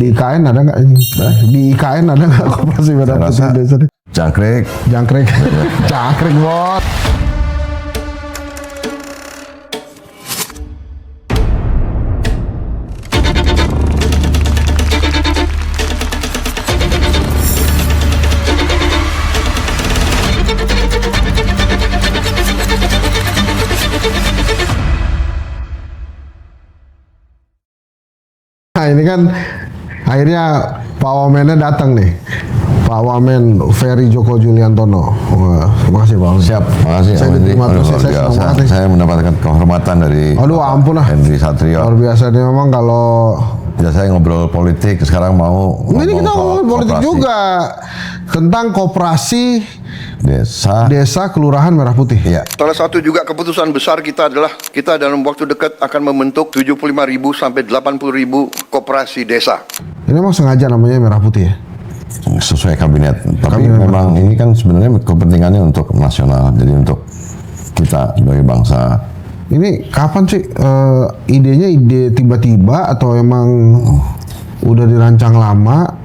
Di IKN ada nggak ini? Di IKN ada nggak koperasi merah putih desa? Jangkrik. Jangkrik bos. Nah ini kan akhirnya Pak Wamennya datang nih, Pak Wamen Ferry Joko Juliantono. Terima kasih Pak Wamen. Siap, makasih. Saya mendapatkan kehormatan dari ampun lah. Henry Satrio. Luar biasa nih memang kalau saya ngobrol politik, sekarang mau ini kita ngomong politik juga tentang koperasi desa kelurahan Merah Putih. Iya. Salah satu juga keputusan besar kita adalah kita dalam waktu dekat akan membentuk 75.000 sampai 80.000 koperasi desa. Ini memang sengaja namanya Merah Putih ya? Sesuai kabinet. Tapi memang ini kan sebenarnya kepentingannya untuk nasional, jadi untuk kita sebagai bangsa. Ini kapan sih idenya ide tiba-tiba atau emang udah dirancang lama?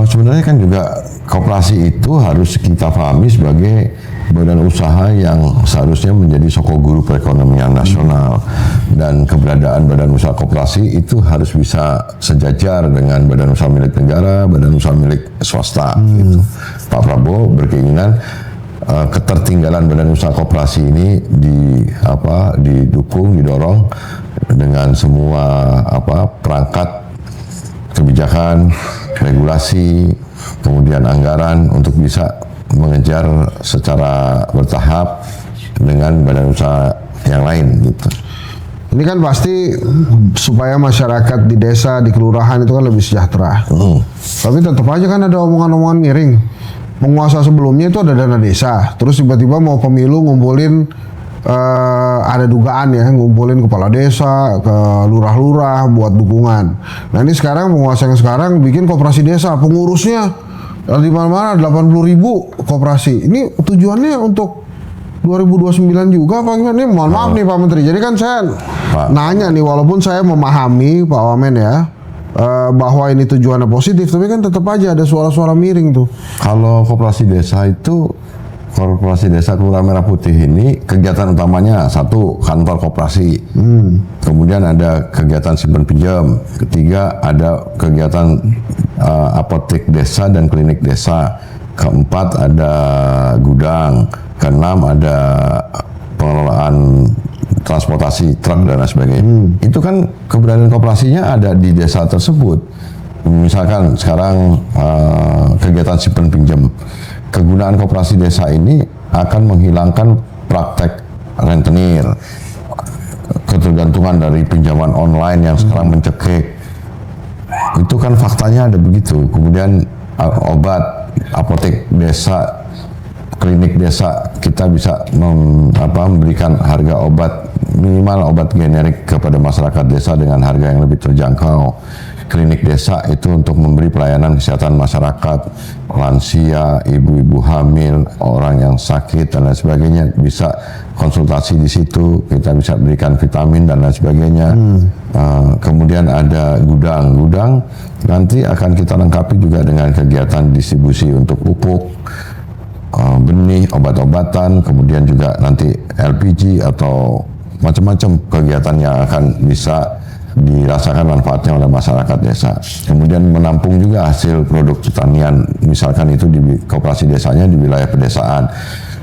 Sebenarnya kan juga koperasi itu harus kita pahami sebagai badan usaha yang seharusnya menjadi sokok guru perekonomian nasional, dan keberadaan badan usaha koperasi itu harus bisa sejajar dengan badan usaha milik negara, badan usaha milik swasta. Gitu. Pak Prabowo berkeinginan ketertinggalan badan usaha koperasi ini didukung, didorong dengan semua perangkat kebijakan, regulasi, kemudian anggaran untuk bisa mengejar secara bertahap dengan badan usaha yang lain gitu. Ini kan pasti supaya masyarakat di desa, di kelurahan itu kan lebih sejahtera. Tapi tetap aja kan ada omongan-omongan miring. Penguasa sebelumnya itu ada dana desa, terus tiba-tiba mau pemilu ngumpulin ada dugaan ya, ngumpulin kepala desa, ke lurah-lurah buat dukungan. Nah ini sekarang penguasa yang sekarang bikin koperasi desa, pengurusnya di mana-mana 80.000 koperasi. Ini tujuannya untuk 2029 juga apa gimana? Ini mohon maaf nih Pak Menteri. Jadi kan saya nanya nih, walaupun saya memahami Pak Wamen ya bahwa ini tujuannya positif, tapi kan tetap aja ada suara-suara miring tuh. Kalau koperasi desa itu, Korporasi Desa Kelurahan Merah Putih ini kegiatan utamanya satu, kantor koperasi, kemudian ada kegiatan simpan pinjam, ketiga ada kegiatan apotek desa dan klinik desa, keempat ada gudang, keenam ada pengelolaan transportasi truk dan lain sebagainya. Itu kan keberadaan koperasinya ada di desa tersebut. Misalkan sekarang kegiatan simpan pinjam, kegunaan koperasi desa ini akan menghilangkan praktek rentenir, ketergantungan dari pinjaman online yang sekarang mencekik. Itu kan faktanya ada begitu. Kemudian obat, apotek desa, klinik desa, kita bisa memberikan harga obat, minimal obat generik kepada masyarakat desa dengan harga yang lebih terjangkau. Klinik desa itu untuk memberi pelayanan kesehatan masyarakat, lansia, ibu-ibu hamil, orang yang sakit dan lain sebagainya, bisa konsultasi di situ, kita bisa berikan vitamin dan lain sebagainya. Kemudian ada gudang nanti akan kita lengkapi juga dengan kegiatan distribusi untuk pupuk, benih, obat-obatan, kemudian juga nanti LPG atau macam-macam kegiatan yang akan bisa dirasakan manfaatnya oleh masyarakat desa. Kemudian menampung juga hasil produk pertanian, misalkan itu di koperasi desanya di wilayah pedesaan.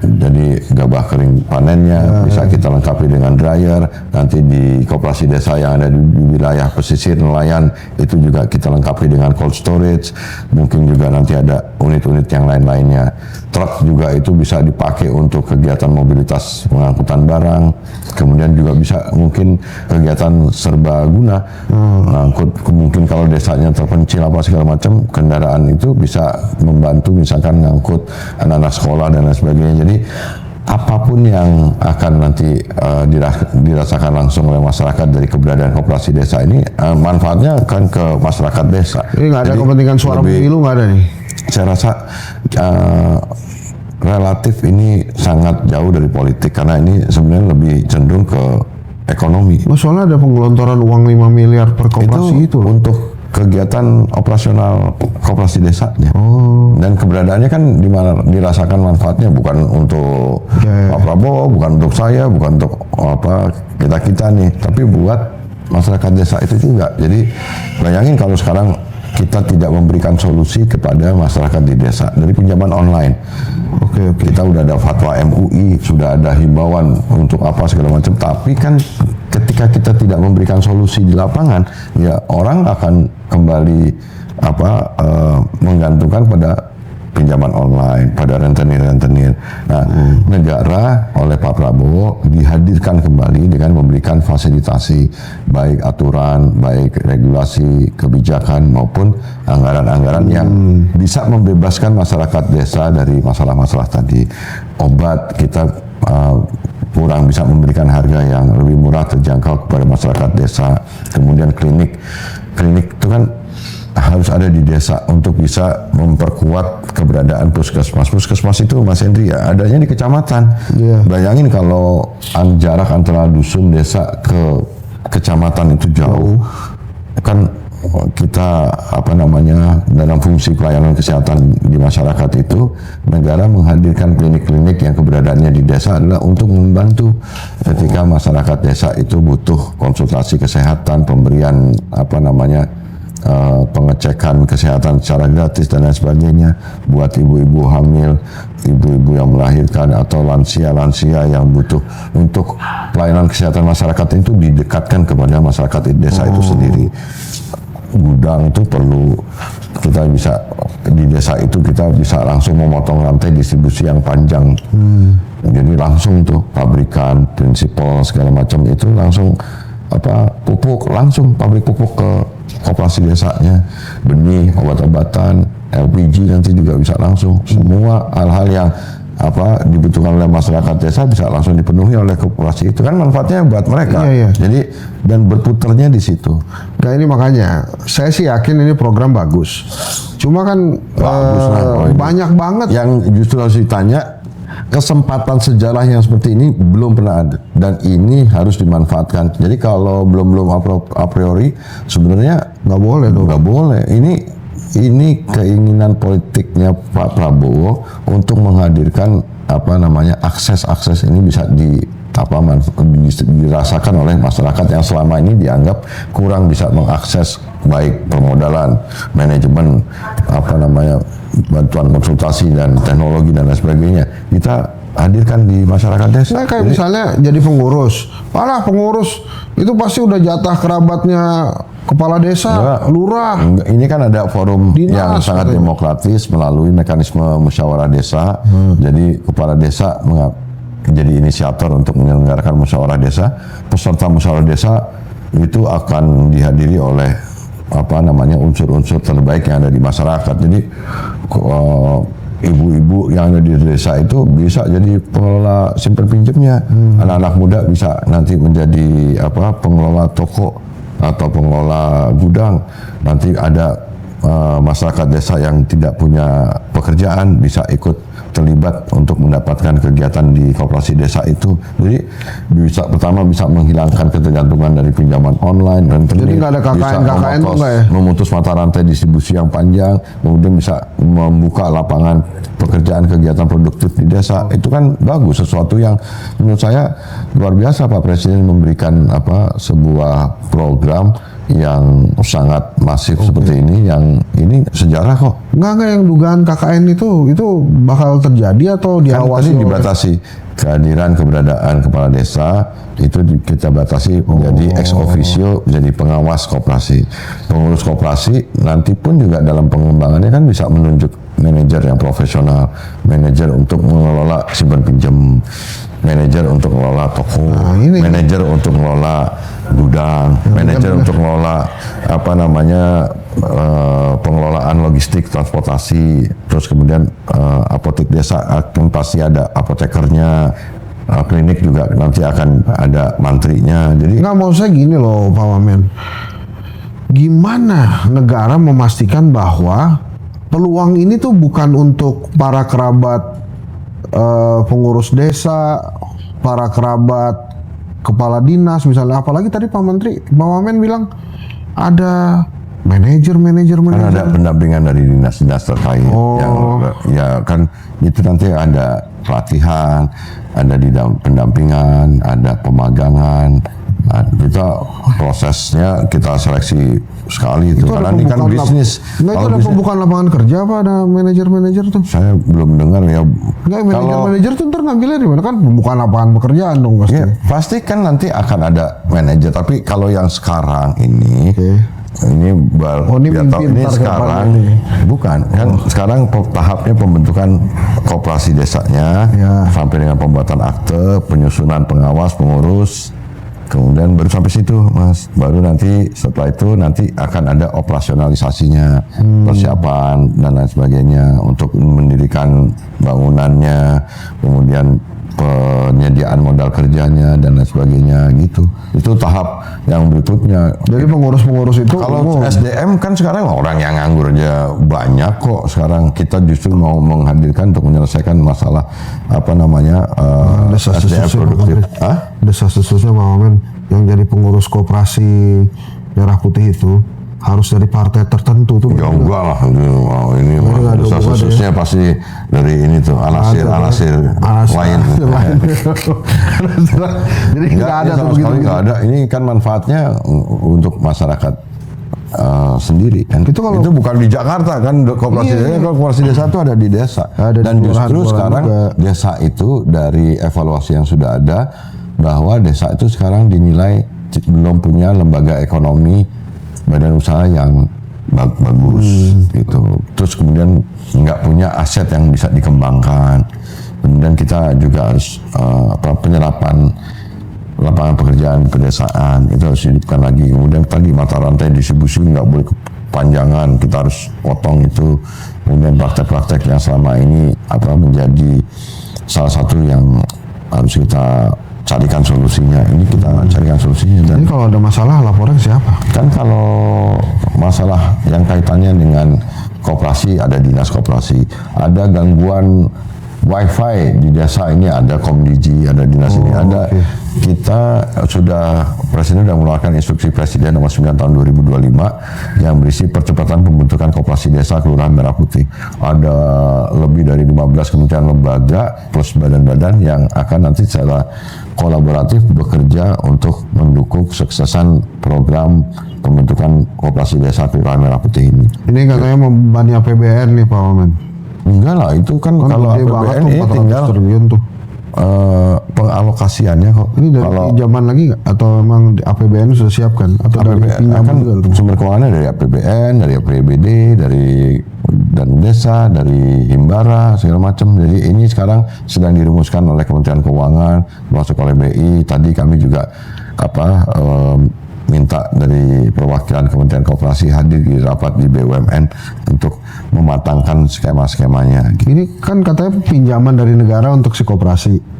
Jadi gabah kering panennya bisa kita lengkapi dengan dryer. Nanti di koperasi desa yang ada di wilayah pesisir nelayan itu juga kita lengkapi dengan cold storage. Mungkin juga nanti ada unit-unit yang lain-lainnya. Truk juga itu bisa dipakai untuk kegiatan mobilitas pengangkutan barang. Kemudian juga bisa mungkin kegiatan serbaguna, mengangkut, mungkin kalau desanya terpencil apa segala macam, kendaraan itu bisa membantu misalkan mengangkut anak-anak sekolah dan lain sebagainya. Jadi apapun yang akan nanti dirasakan langsung oleh masyarakat dari keberadaan koperasi desa ini, manfaatnya akan ke masyarakat desa. Ini nggak ada kepentingan suara pemilu, nggak ada nih? Saya rasa relatif ini sangat jauh dari politik, karena ini sebenarnya lebih cenderung ke ekonomi. Soalnya ada penggelontoran uang 5 miliar per koperasi itu untuk kegiatan operasional koperasi desanya. Dan keberadaannya kan dirasakan manfaatnya bukan untuk Pak Prabowo, bukan untuk saya, bukan untuk kita nih, tapi buat masyarakat desa itu juga. Jadi bayangin kalau sekarang kita tidak memberikan solusi kepada masyarakat di desa dari pinjaman online. Oke. Kita udah ada fatwa MUI, sudah ada himbauan untuk apa segala macam. Tapi kan ketika kita tidak memberikan solusi di lapangan, ya orang akan kembali menggantungkan pada pinjaman online, pada rentenir. Nah, negara oleh Pak Prabowo dihadirkan kembali dengan memberikan fasilitasi, baik aturan, baik regulasi, kebijakan maupun anggaran-anggaran yang bisa membebaskan masyarakat desa dari masalah-masalah tadi. Obat kita kurang bisa memberikan harga yang lebih murah terjangkau kepada masyarakat desa. Kemudian klinik itu kan harus ada di desa untuk bisa memperkuat keberadaan puskesmas. Puskesmas itu Mas Hendri ya adanya di kecamatan. Bayangin kalau jarak antara dusun desa ke kecamatan itu jauh. Kan kita dalam fungsi pelayanan kesehatan di masyarakat itu negara menghadirkan klinik-klinik yang keberadaannya di desa adalah untuk membantu ketika masyarakat desa itu butuh konsultasi kesehatan, pemberian pengecekan kesehatan secara gratis dan lain sebagainya buat ibu-ibu hamil, ibu-ibu yang melahirkan atau lansia-lansia yang butuh untuk pelayanan kesehatan masyarakat itu didekatkan kepada masyarakat di desa itu sendiri. Gudang itu perlu, kita bisa di desa itu kita bisa langsung memotong rantai distribusi yang panjang. Jadi langsung tuh pabrikan, prinsipal segala macam itu langsung pupuk, langsung pabrik pupuk ke koperasi desanya, benih, obat-obatan, LPG nanti juga bisa langsung. Semua hal-hal yang dibutuhkan oleh masyarakat desa bisa langsung dipenuhi oleh koperasi itu, kan manfaatnya buat mereka. Jadi dan berputarnya di situ. Nah ini makanya saya sih yakin ini program bagus. Cuma kan banyak banget yang justru harus ditanya. Kesempatan sejarah yang seperti ini belum pernah ada dan ini harus dimanfaatkan. Jadi kalau belum a priori sebenarnya nggak boleh dong. Nggak boleh. Ini keinginan politiknya Pak Prabowo untuk menghadirkan akses ini bisa dirasakan oleh masyarakat yang selama ini dianggap kurang bisa mengakses baik permodalan, manajemen, bantuan konsultasi dan teknologi dan lain sebagainya. Kita hadirkan di masyarakat desa. Nah, kayak misalnya jadi pengurus. Pengurus itu pasti udah jatah kerabatnya kepala desa, lurah. Ini kan ada forum dinas, yang sangat demokratis melalui mekanisme musyawarah desa. Jadi kepala desa menjadi inisiator untuk menyelenggarakan musyawarah desa. Peserta musyawarah desa itu akan dihadiri oleh unsur-unsur terbaik yang ada di masyarakat. Jadi ibu-ibu yang ada di desa itu bisa jadi pengelola simpan pinjamnya. Anak-anak muda bisa nanti menjadi pengelola toko atau pengelola gudang. Nanti ada masyarakat desa yang tidak punya pekerjaan bisa ikut terlibat untuk mendapatkan kegiatan di koperasi desa itu. Jadi pertama bisa menghilangkan ketergantungan dari pinjaman online dan jadi nggak ada KKN tuh nggak ya? Memutus mata rantai distribusi yang panjang, kemudian bisa membuka lapangan pekerjaan kegiatan produktif di desa. Itu kan bagus, sesuatu yang menurut saya luar biasa Pak Presiden memberikan sebuah program yang sangat masif seperti ini, yang ini sejarah kok. Enggak yang dugaan KKN itu bakal terjadi atau diawasi? Kan dibatasi kehadiran keberadaan kepala desa itu kita batasi menjadi ex officio, menjadi pengawas koperasi. Pengurus koperasi nanti pun juga dalam pengembangannya kan bisa menunjuk manajer yang profesional, manajer untuk mengelola simpan pinjam, manajer untuk mengelola toko, manajer untuk mengelola gudang, manajer untuk mengelola pengelolaan logistik transportasi, terus kemudian apotek desa kan pasti ada apotekernya, klinik juga nanti akan ada mantrinya. Jadi nggak, mau saya gini loh Pak Wamen, gimana negara memastikan bahwa peluang ini tuh bukan untuk para kerabat pengurus desa, para kerabat kepala dinas misalnya, apalagi tadi Pak Menteri, Pak Wamen bilang ada Manajer. Kan ada pendampingan dari dinas-dinas terkait yang ya kan itu nanti ada pelatihan, ada pendampingan, ada pemagangan. Nah, kita prosesnya kita seleksi sekali itu karena ini kan bisnis. Enggak, itu ada pembukaan lapangan kerja apa ada manajer tuh? Saya belum dengar ya. Enggak, manajer tuh ntar ngambilnya di mana kan pembukaan lapangan pekerjaan dong pasti. Ya, pasti kan nanti akan ada manajer, tapi kalau yang sekarang ini ini sekarang bukan kan sekarang tahapnya pembentukan koperasi desanya sampai dengan pembuatan akte, penyusunan pengawas, pengurus, kemudian baru sampai situ Mas, baru nanti setelah itu nanti akan ada operasionalisasinya, persiapan dan lain sebagainya untuk mendirikan bangunannya, kemudian penyediaan modal kerjanya dan lain sebagainya gitu. Itu tahap yang berikutnya. Jadi pengurus-pengurus itu kalau SDM kan sekarang orang yang nganggur aja banyak kok. Sekarang kita justru mau menghadirkan untuk menyelesaikan masalah apa namanya SDM produktif. Desas-desusnya Pak Wamen yang jadi pengurus koperasi Merah Putih itu harus dari partai tertentu tuh. Ya enggak lah, ini desas-desusnya pasti dari ini tuh alasir lain. Jadi nggak ada tuh begitu. Nggak ada. Ini kan manfaatnya untuk masyarakat sendiri kan. Itu bukan di Jakarta kan koperasi desa. Kalau koperasi desa itu ada di desa. Dan justru sekarang desa itu dari evaluasi yang sudah ada bahwa desa itu sekarang dinilai belum punya lembaga ekonomi badan usaha yang bagus gitu. Terus kemudian nggak punya aset yang bisa dikembangkan. Kemudian kita juga harus penyerapan lapangan pekerjaan di pedesaan itu harus hidupkan lagi. Kemudian tadi mata rantai distribusi nggak boleh kepanjangan, kita harus potong itu. Kemudian praktek-praktek yang selama ini menjadi salah satu yang harus kita carikan solusinya. Ini kita carikan solusinya. Dan ini kalau ada masalah laporan siapa? Kan kalau masalah yang kaitannya dengan koperasi ada dinas koperasi, ada gangguan wifi di desa ini ada Komdigi, ada dinas ini ada. Kita Presiden sudah mengeluarkan instruksi Presiden nomor 9 tahun 2025 yang berisi percepatan pembentukan koperasi desa Kelurahan Merah Putih. Ada lebih dari 15 kementerian lembaga plus badan-badan yang akan nanti secara kolaboratif bekerja untuk mendukung kesuksesan program pembentukan koperasi desa Kelurahan Merah Putih ini. Ini katanya membebani APBN nih Pak Wamen. Enggak lah, itu kan kalau APBN ini tinggal pengalokasiannya kok. Ini dari pinjaman lagi nggak? Atau memang APBN sudah siapkan? Atau APBN, dari pinjaman juga? Sumber keuangannya dari APBN, dari APBD, dari dan desa, dari Himbara, segala macam. Jadi ini sekarang sedang dirumuskan oleh Kementerian Keuangan, masuk oleh BI. Tadi kami juga minta dari perwakilan Kementerian Koperasi hadir di rapat di BUMN untuk mematangkan skema-skemanya. Ini kan katanya pinjaman dari negara untuk si koperasi.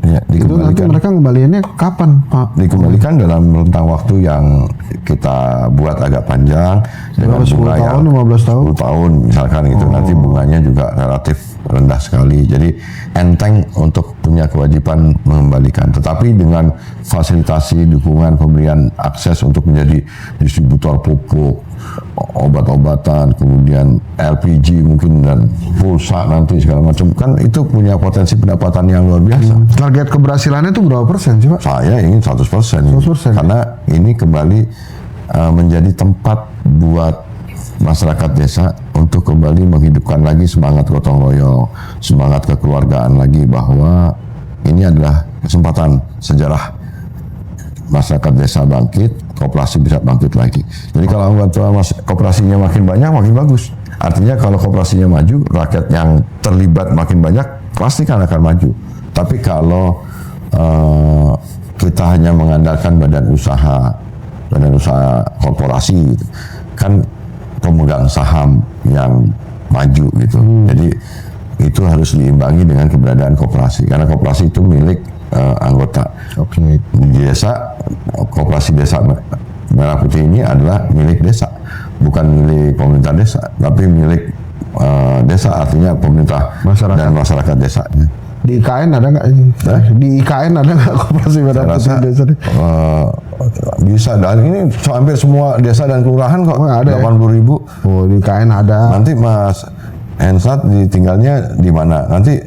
Ya, itu nanti mereka kembaliannya kapan, Pak? Dikembalikan dalam rentang waktu yang kita buat agak panjang dengan 10 bunga tahun, 15 tahun? 10 tahun misalkan gitu. Nanti bunganya juga relatif rendah sekali. Jadi enteng untuk punya kewajiban mengembalikan. Tetapi dengan fasilitasi, dukungan, pemberian akses untuk menjadi distributor pupuk, obat-obatan, kemudian LPG mungkin dan pulsa nanti segala macam, kan itu punya potensi pendapatan yang luar biasa. Target keberhasilannya itu berapa persen sih Pak? Saya ingin 100%. Karena ini kembali menjadi tempat buat masyarakat desa untuk kembali menghidupkan lagi semangat gotong royong, semangat kekeluargaan lagi, bahwa ini adalah kesempatan sejarah masyarakat desa bangkit, koperasi bisa bangkit lagi. Jadi kalau anggota koperasinya makin banyak, makin bagus. Artinya kalau koperasinya maju, rakyat yang terlibat makin banyak, pasti kan akan maju. Tapi kalau kita hanya mengandalkan badan usaha korporasi, gitu, kan pemegang saham yang maju gitu. Jadi itu harus diimbangi dengan keberadaan koperasi, karena koperasi itu milik anggota. Di desa, koperasi desa Merah Putih ini adalah milik desa, bukan milik pemerintah desa, tapi milik desa, artinya pemerintah dan masyarakat desanya. Di IKN ada nggak ini? Di IKN ada nggak koperasi merah Saya putih rasa desa? bisa, dan ini hampir semua desa dan kelurahan kok. Oh, ada ya? 80.000. Oh, di IKN ada. Nanti Mas Hensat ditinggalnya di mana? Nanti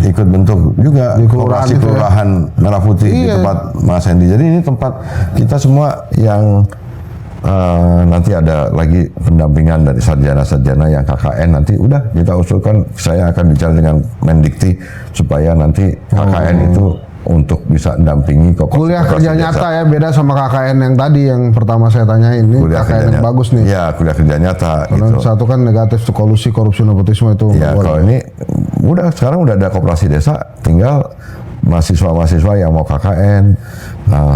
ikut bentuk juga Di kelurahan koperasi itu ya? kelurahan Merah Putih di Iya. tempat Mas Hendi. Jadi ini tempat kita semua yang nanti ada lagi pendampingan dari sarjana-sarjana yang KKN, nanti udah kita usulkan, saya akan bicara dengan Mendikti supaya nanti KKN itu untuk bisa dampingi Kuliah kerja nyata ya, beda sama KKN yang tadi yang pertama saya tanyain. Ini Kuliah KKN kerja yang nyata. bagus nih. Iya, kuliah kerja nyata Kalau gitu. yang satu kan negatif tuh, kolusi, korupsi, nepotisme itu. Ya, nggak boleh. kalau ini sekarang udah ada koperasi desa, tinggal mahasiswa-mahasiswa yang mau KKN,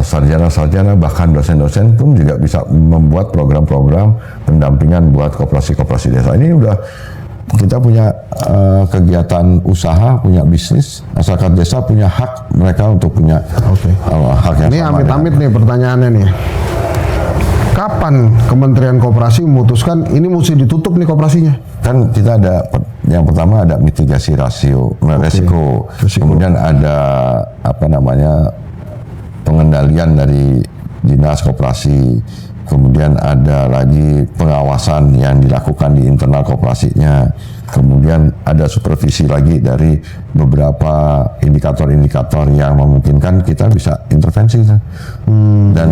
sarjana-sarjana, bahkan dosen-dosen pun juga bisa membuat program-program pendampingan buat koperasi-koperasi desa. Ini udah kita punya kegiatan usaha, punya bisnis, masyarakat desa punya hak mereka untuk punya hak yang Ini sama. amit-amit nih pertanyaannya nih. Kapan Kementerian Koperasi memutuskan ini mesti ditutup nih koperasinya? Kan kita ada yang pertama ada mitigasi resiko, Resiko. kemudian ada pengendalian dari dinas koperasi, kemudian ada lagi pengawasan yang dilakukan di internal koperasinya, kemudian ada supervisi lagi dari beberapa indikator-indikator yang memungkinkan kita bisa intervensi. Dan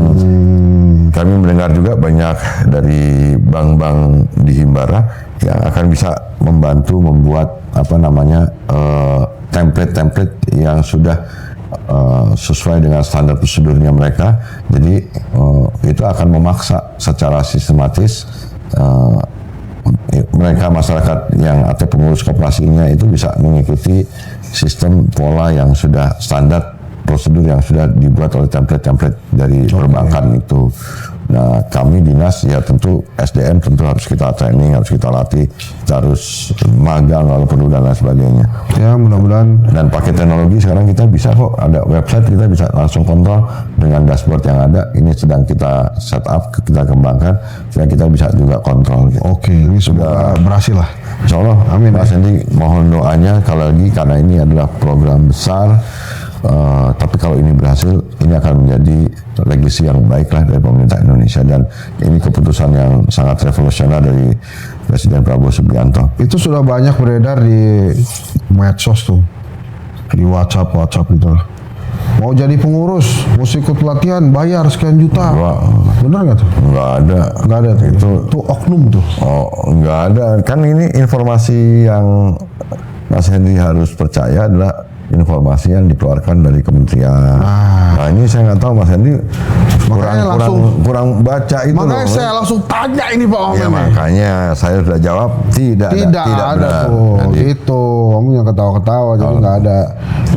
kami mendengar juga banyak dari bank-bank di Himbara yang akan bisa membantu membuat template-template yang sudah sesuai dengan standar prosedurnya mereka. Jadi itu akan memaksa secara sistematis mereka, masyarakat yang atau pengurus koperasinya itu bisa mengikuti sistem pola yang sudah standar, prosedur yang sudah dibuat oleh template-template dari perbankan itu. Nah, kami dinas ya tentu SDM tentu harus kita training, harus kita latih, kita harus magang kalau perlu dan lain sebagainya. Ya, mudah-mudahan. Dan pakai teknologi sekarang kita bisa kok, ada website, kita bisa langsung kontrol dengan dashboard yang ada. Ini sedang kita set up, kita kembangkan, sehingga kita bisa juga kontrol. Gitu. Oke, ini sudah berhasil lah. Insya Allah, Amin. Mas Hendi, mohon doanya kalau lagi, karena ini adalah program besar. Tapi kalau ini berhasil, ini akan menjadi legacy yang baiklah dari pemerintah Indonesia, dan ini keputusan yang sangat revolusioner dari Presiden Prabowo Subianto. Itu sudah banyak beredar di medsos tuh, di WhatsApp gitu. Mau jadi pengurus, mau ikut pelatihan, bayar sekian juta. Bener nggak tuh? Nggak ada. Nggak ada tuh. Itu oknum tuh. Nggak ada. Kan ini informasi yang Mas Hendi harus percaya adalah informasi yang dikeluarkan dari kementerian. Nah ini saya nggak tahu Mas Hendi kurang baca itu. Makanya saya langsung tanya ini Pak Wamen. Ya makanya saya sudah jawab tidak ada benar. tuh. Jadi, Itu kamu yang ketawa-ketawa, jadi nggak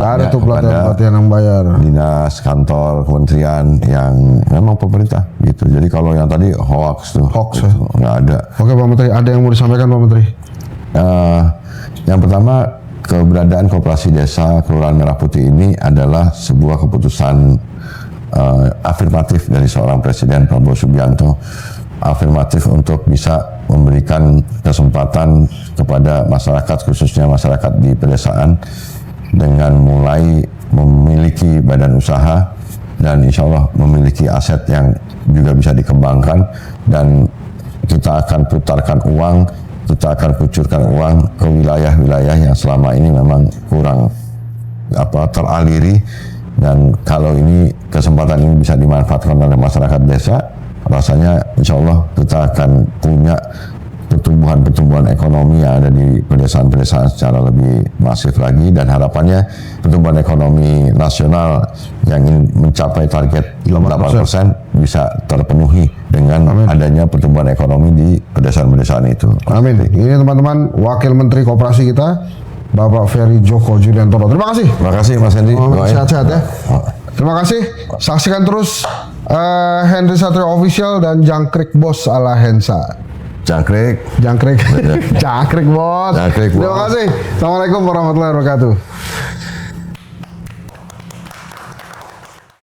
ada tuh pelatihan yang bayar. Dinas, kantor, kementerian yang memang pemerintah gitu. Jadi kalau yang tadi hoax tuh, Hoax, gitu, nggak ada. Oke Pak Menteri, ada yang mau disampaikan Pak Menteri? Yang pertama, keberadaan koperasi desa Kelurahan Merah Putih ini adalah sebuah keputusan afirmatif dari seorang Presiden Prabowo Subianto, afirmatif untuk bisa memberikan kesempatan kepada masyarakat, khususnya masyarakat di pedesaan, dengan mulai memiliki badan usaha dan insya Allah memiliki aset yang juga bisa dikembangkan, dan kita akan putarkan uang, kita akan kucurkan uang ke wilayah-wilayah yang selama ini memang kurang teraliri. Dan kalau ini kesempatan ini bisa dimanfaatkan oleh masyarakat desa, rasanya insya Allah kita akan punya pertumbuhan ekonomi yang ada di pedesaan-pedesaan secara lebih masif lagi, dan harapannya pertumbuhan ekonomi nasional yang ingin mencapai target 8% bisa terpenuhi dengan adanya pertumbuhan ekonomi di pedesaan-pedesaan itu. Amin. Ini teman-teman Wakil Menteri Koperasi kita, Bapak Ferry Joko Juliantono. Terima kasih. Terima kasih Mas Hendi. Sehat-sehat ya. Terima kasih. Saksikan terus Henry Satrio Official dan Jangkrik Bos ala Hensa. Jangkrik. Jangkrik bos. Jangkrik, bos. Terima kasih. Assalamualaikum warahmatullahi wabarakatuh.